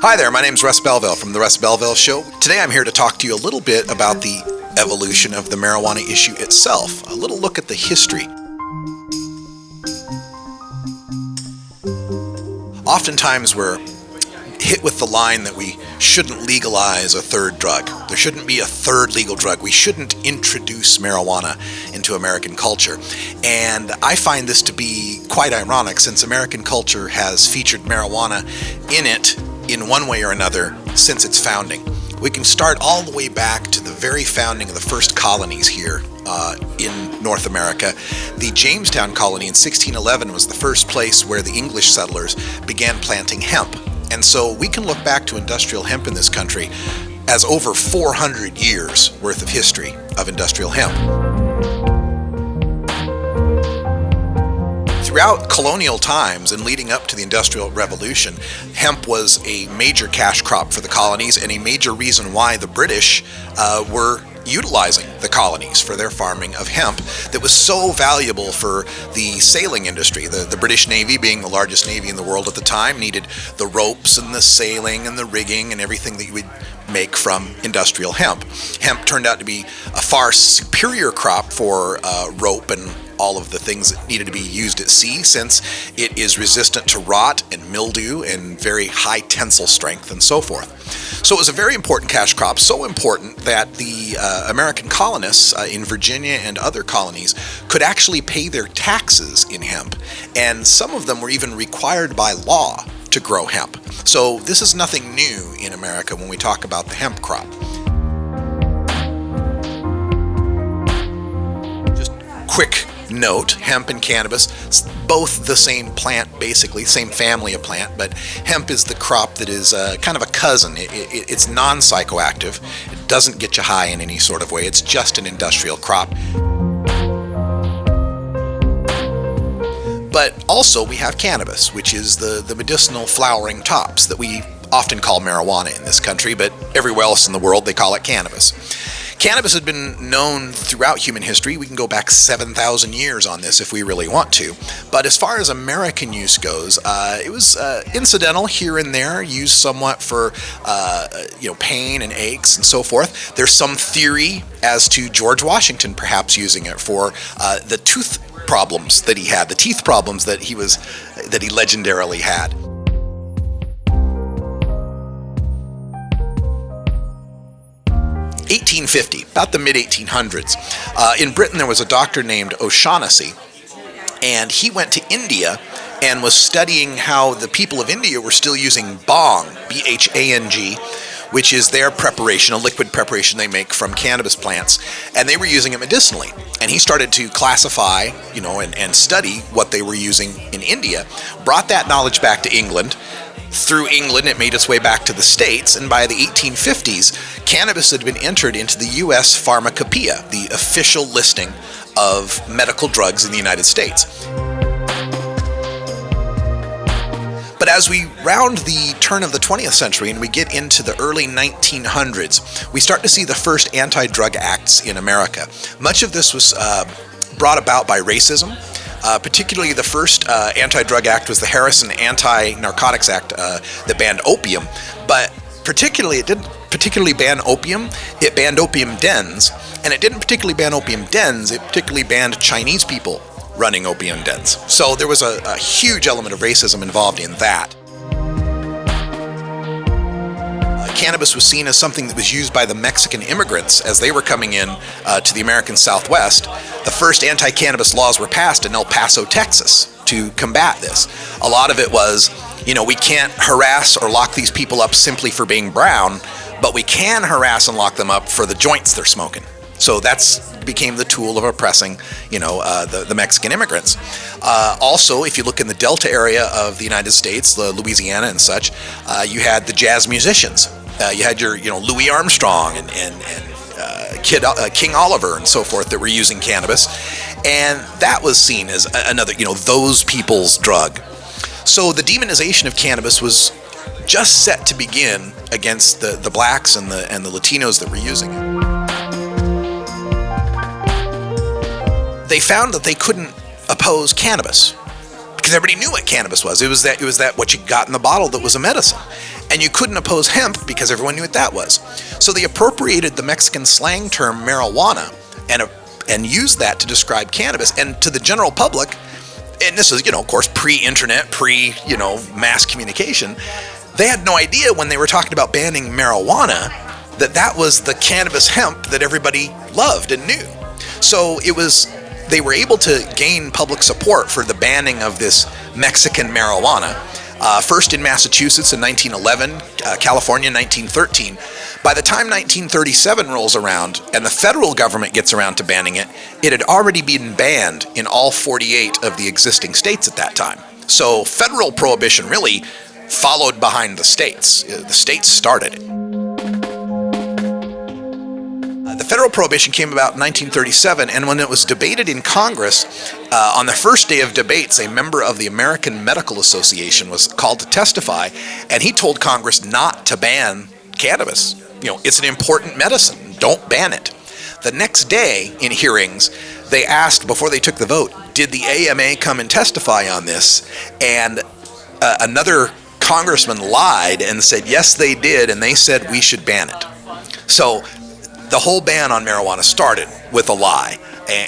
Hi there, my name's Russ Belville from The Russ Belville Show. Today I'm here to talk to you a little bit about the evolution of the marijuana issue itself, a little look at the history. Oftentimes we're hit with the line that we shouldn't legalize a third drug. There shouldn't be a third legal drug. We shouldn't introduce marijuana into American culture. And I find this to be quite ironic, since American culture has featured marijuana in it in one way or another since its founding. We can start all the way back to the very founding of the first colonies here in North America. The Jamestown colony in 1611 was the first place where the English settlers began planting hemp. And so we can look back to industrial hemp in this country as over 400 years worth of history of industrial hemp. Throughout colonial times and leading up to the Industrial Revolution, hemp was a major cash crop for the colonies and a major reason why the British were utilizing the colonies for their farming of hemp that was so valuable for the sailing industry. The British Navy, being the largest navy in the world at the time, needed the ropes and the sailing and the rigging and everything that you would make from industrial hemp. Hemp turned out to be a far superior crop for rope and all of the things that needed to be used at sea, since it is resistant to rot and mildew and very high tensile strength and so forth. So it was a very important cash crop, so important that the American colonists in Virginia and other colonies could actually pay their taxes in hemp, and some of them were even required by law to grow hemp. So this is nothing new in America when we talk about the hemp crop. Just quick note, hemp and cannabis, both the same plant, basically, same family of plant, but hemp is the crop that is kind of a cousin. It's non-psychoactive. It doesn't get you high in any sort of way. It's just an industrial crop. But also we have cannabis, which is the medicinal flowering tops that we often call marijuana in this country, but everywhere else in the world they call it cannabis. Cannabis had been known throughout human history. We can go back 7,000 years on this if we really want to. But as far as American use goes, it was incidental here and there, used somewhat for pain and aches and so forth. There's some theory as to George Washington perhaps using it for the tooth problems that he had, the teeth problems that he legendarily had. (1850), about the mid-1800s. In Britain there was a doctor named OShaughnessy, and he went to India and was studying how the people of India were still using bhang, B-H-A-N-G, which is their preparation, a liquid preparation they make from cannabis plants, and they were using it medicinally. And he started to classify, and study what they were using in India, brought that knowledge back to England. Through England, it made its way back to the States, and by the 1850s, cannabis had been entered into the U.S. Pharmacopoeia, the official listing of medical drugs in the United States. But as we round the turn of the 20th century and we get into the early 1900s, we start to see the first AntiDrug Acts in America. Much of this was brought about by racism. Particularly the first Anti-Drug Act was the Harrison Anti-Narcotics Act that banned opium, but it didn't particularly ban opium, it banned opium dens, and it didn't particularly ban opium dens, it particularly banned Chinese people running opium dens. So there was a huge element of racism involved in that. Cannabis was seen as something that was used by the Mexican immigrants as they were coming in to the American Southwest. The first anti-cannabis laws were passed in El Paso, Texas, to combat this. A lot of it was, we can't harass or lock these people up simply for being brown, but we can harass and lock them up for the joints they're smoking. So that's became the tool of oppressing, the Mexican immigrants. Also, if you look in the Delta area of the United States, Louisiana and such, you had the jazz musicians. You had your, Louis Armstrong and King Oliver and so forth that were using cannabis, and that was seen as another, those people's drug. So the demonization of cannabis was just set to begin against the blacks and the Latinos that were using it. They found that they couldn't oppose cannabis because everybody knew what cannabis was. It was that what you got in the bottle that was a medicine. And you couldn't oppose hemp because everyone knew what that was. So they appropriated the Mexican slang term marijuana and used that to describe cannabis. And to the general public, and this is, of course, pre-internet, mass communication, they had no idea when they were talking about banning marijuana that was the cannabis hemp that everybody loved and knew. So they were able to gain public support for the banning of this Mexican marijuana. First in Massachusetts in 1911, California in 1913. By the time 1937 rolls around and the federal government gets around to banning it, it had already been banned in all 48 of the existing states at that time. So federal prohibition really followed behind the states. The states started it. The federal prohibition came about in 1937, and when it was debated in Congress, on the first day of debates, a member of the American Medical Association was called to testify, and he told Congress not to ban cannabis. It's an important medicine. Don't ban it. The next day in hearings, they asked, before they took the vote, did the AMA come and testify on this? And another congressman lied and said, yes, they did, and they said we should ban it. So the whole ban on marijuana started with a lie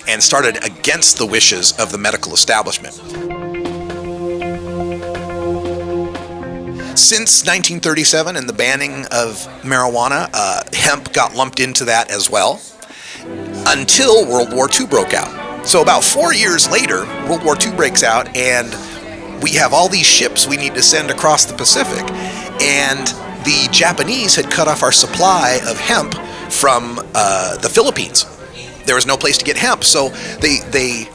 and started against the wishes of the medical establishment. Since 1937 and the banning of marijuana, hemp got lumped into that as well, until World War II broke out. So about 4 years later, World War II breaks out, and we have all these ships we need to send across the Pacific, and the Japanese had cut off our supply of hemp from the Philippines. There was no place to get hemp, so they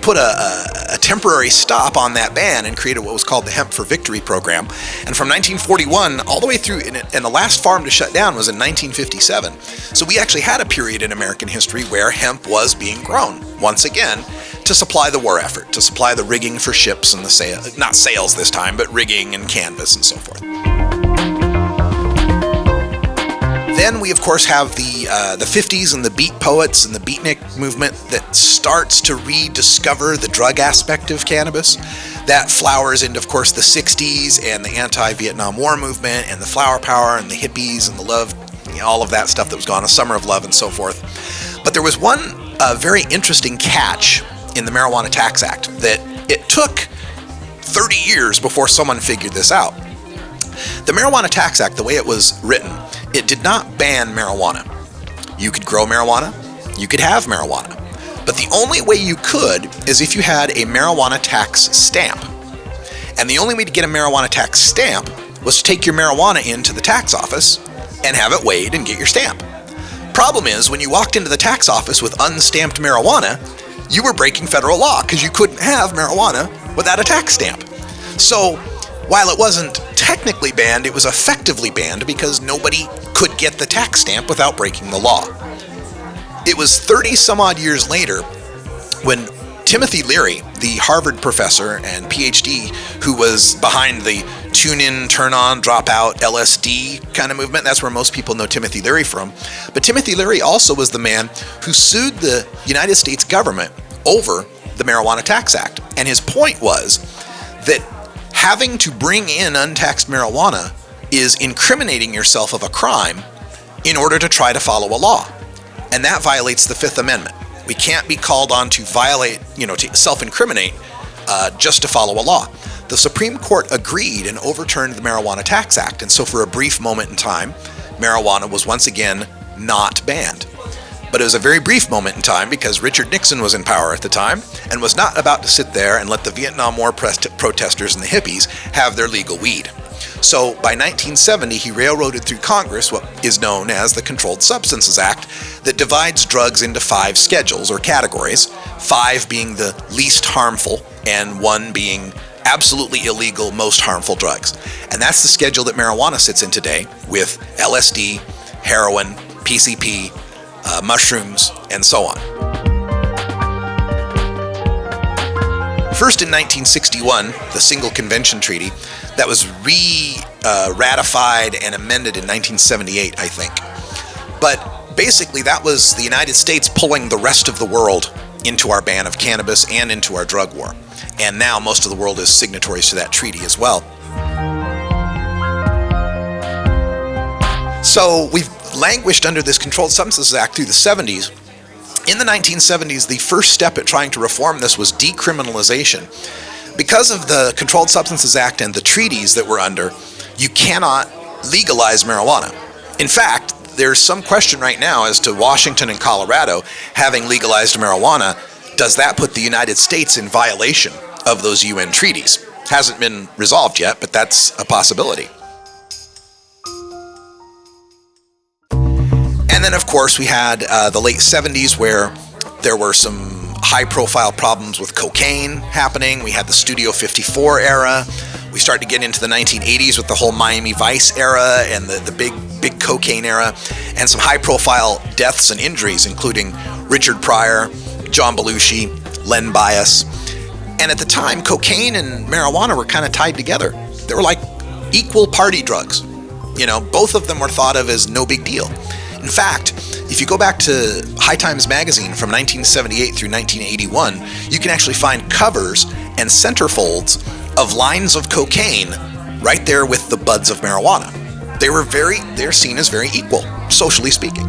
put a temporary stop on that ban and created what was called the Hemp for Victory program. And from 1941 all the way through, and the last farm to shut down was in 1957. So we actually had a period in American history where hemp was being grown, once again, to supply the war effort, to supply the rigging for ships and the not sails this time, but rigging and canvas and so forth. Then we, of course, have the 50s and the beat poets and the beatnik movement that starts to rediscover the drug aspect of cannabis. That flowers into, of course, the 60s and the anti-Vietnam War movement and the flower power and the hippies and the love, all of that stuff that was gone, a summer of love and so forth. But there was one very interesting catch in the Marijuana Tax Act that it took 30 years before someone figured this out. The Marijuana Tax Act, the way it was written, it did not ban marijuana. You could grow marijuana, you could have marijuana, but the only way you could is if you had a marijuana tax stamp. And the only way to get a marijuana tax stamp was to take your marijuana into the tax office and have it weighed and get your stamp. Problem is, when you walked into the tax office with unstamped marijuana, you were breaking federal law because you couldn't have marijuana without a tax stamp. So while it wasn't technically banned, it was effectively banned because nobody could get the tax stamp without breaking the law. It was 30 some odd years later when Timothy Leary, the Harvard professor and PhD who was behind the tune-in, turn-on, drop-out, LSD kind of movement, that's where most people know Timothy Leary from, but Timothy Leary also was the man who sued the United States government over the Marijuana Tax Act. And his point was that having to bring in untaxed marijuana is incriminating yourself of a crime in order to try to follow a law. And that violates the Fifth Amendment. We can't be called on to violate, to self-incriminate just to follow a law. The Supreme Court agreed and overturned the Marijuana Tax Act. And so for a brief moment in time, marijuana was once again not banned. But it was a very brief moment in time because Richard Nixon was in power at the time and was not about to sit there and let the Vietnam War protesters and the hippies have their legal weed. So by 1970, he railroaded through Congress what is known as the Controlled Substances Act that divides drugs into 5 schedules or categories, 5 being the least harmful and 1 being absolutely illegal, most harmful drugs. And that's the schedule that marijuana sits in today with LSD, heroin, PCP, mushrooms, and so on. First in 1961, the Single Convention Treaty, that was ratified and amended in 1978, I think. But basically that was the United States pulling the rest of the world into our ban of cannabis and into our drug war. And now most of the world is signatories to that treaty as well. So we've languished under this Controlled Substances Act through the 70s. In the 1970s, the first step at trying to reform this was decriminalization. Because of the Controlled Substances Act and the treaties that we're under, you cannot legalize marijuana. In fact, there's some question right now as to Washington and Colorado having legalized marijuana. Does that put the United States in violation of those UN treaties? Hasn't been resolved yet, but that's a possibility. And then, of course, we had the late 70s where there were some high-profile problems with cocaine happening. We had the Studio 54 era. We started to get into the 1980s with the whole Miami Vice era and the big cocaine era, and some high-profile deaths and injuries, including Richard Pryor, John Belushi, Len Bias. And at the time, cocaine and marijuana were kind of tied together. They were like equal party drugs. You know, both of them were thought of as no big deal. In fact, if you go back to High Times magazine from 1978 through 1981, you can actually find covers and centerfolds of lines of cocaine right there with the buds of marijuana. They're seen as very equal, socially speaking.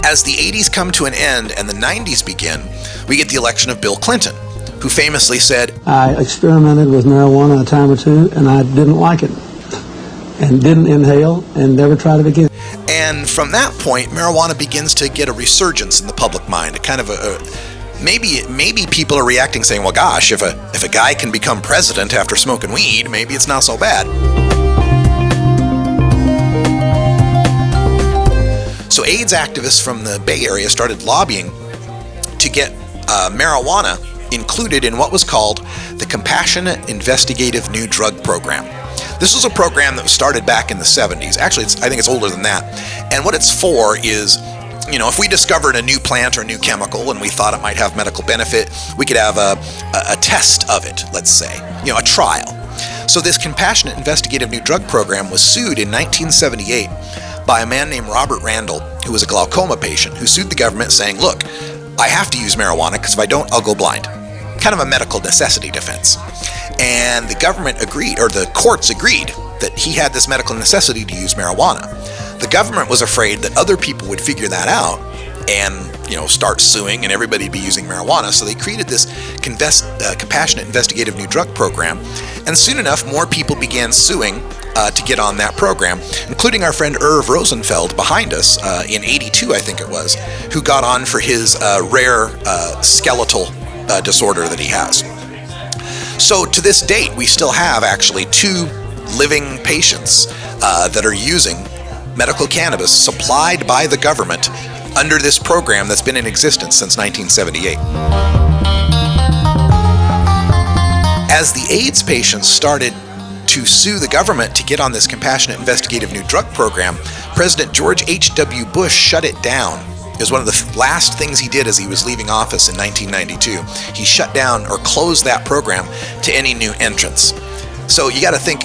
As the 80s come to an end and the 90s begin, we get the election of Bill Clinton, who famously said, "I experimented with marijuana a time or two and I didn't like it, and didn't inhale and never tried it again." And from that point, marijuana begins to get a resurgence in the public mind. A kind of maybe people are reacting saying, well, gosh, if a guy can become president after smoking weed, maybe it's not so bad. So AIDS activists from the Bay Area started lobbying to get marijuana included in what was called the Compassionate Investigative New Drug Program. This was a program that was started back in the 70s. Actually, I think it's older than that. And what it's for is, you know, if we discovered a new plant or a new chemical and we thought it might have medical benefit, we could have a test of it, let's say, you know, a trial. So this Compassionate Investigative New Drug Program was sued in 1978 by a man named Robert Randall, who was a glaucoma patient, who sued the government saying, look, I have to use marijuana because if I don't, I'll go blind. Kind of a medical necessity defense. And the government agreed, or the courts agreed, that he had this medical necessity to use marijuana. The government was afraid that other people would figure that out and, you know, start suing and everybody be using marijuana. So they created this Compassionate Investigative New Drug Program. And soon enough, more people began suing to get on that program, including our friend Irv Rosenfeld behind us in '82, I think it was, who got on for his rare skeletal disorder that he has. So to this date, we still have actually 2 living patients that are using medical cannabis supplied by the government under this program that's been in existence since 1978. As the AIDS patients started to sue the government to get on this Compassionate Investigative New Drug Program, President George H.W. Bush shut it down. It was one of the last things he did as he was leaving office in 1992. He shut down or closed that program to any new entrants. So you got to think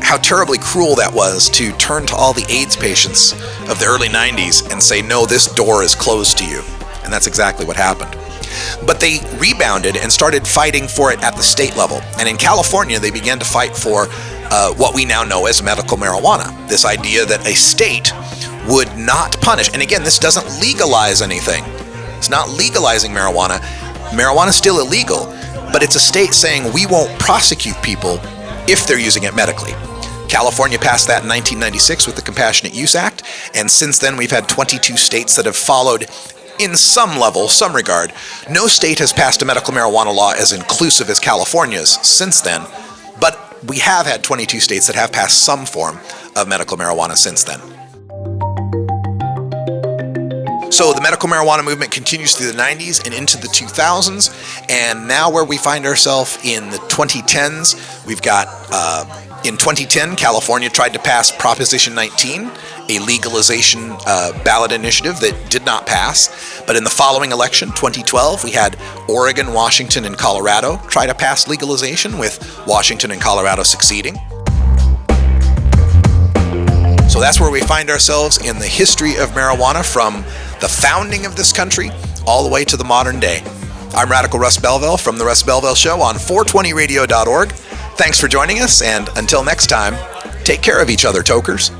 how terribly cruel that was to turn to all the AIDS patients of the early 90s and say, no, this door is closed to you. And that's exactly what happened. But they rebounded and started fighting for it at the state level. And in California, they began to fight for what we now know as medical marijuana. This idea that a state would not punish. And again, this doesn't legalize anything. It's not legalizing marijuana. Marijuana is still illegal, but it's a state saying we won't prosecute people if they're using it medically. California passed that in 1996 with the Compassionate Use Act, and since then we've had 22 states that have followed in some level, some regard. No state has passed a medical marijuana law as inclusive as California's since then, but we have had 22 states that have passed some form of medical marijuana since then. So the medical marijuana movement continues through the 90s and into the 2000s, and now where we find ourselves in the 2010s, we've got, in 2010, California tried to pass Prohibition 19, a legalization ballot initiative that did not pass. But in the following election, 2012, we had Oregon, Washington, and Colorado try to pass legalization, with Washington and Colorado succeeding. So that's where we find ourselves in the history of marijuana, from the founding of this country all the way to the modern day. I'm Radical Russ Belville from The Russ Belville Show on 420radio.org. Thanks for joining us, and until next time, take care of each other, tokers.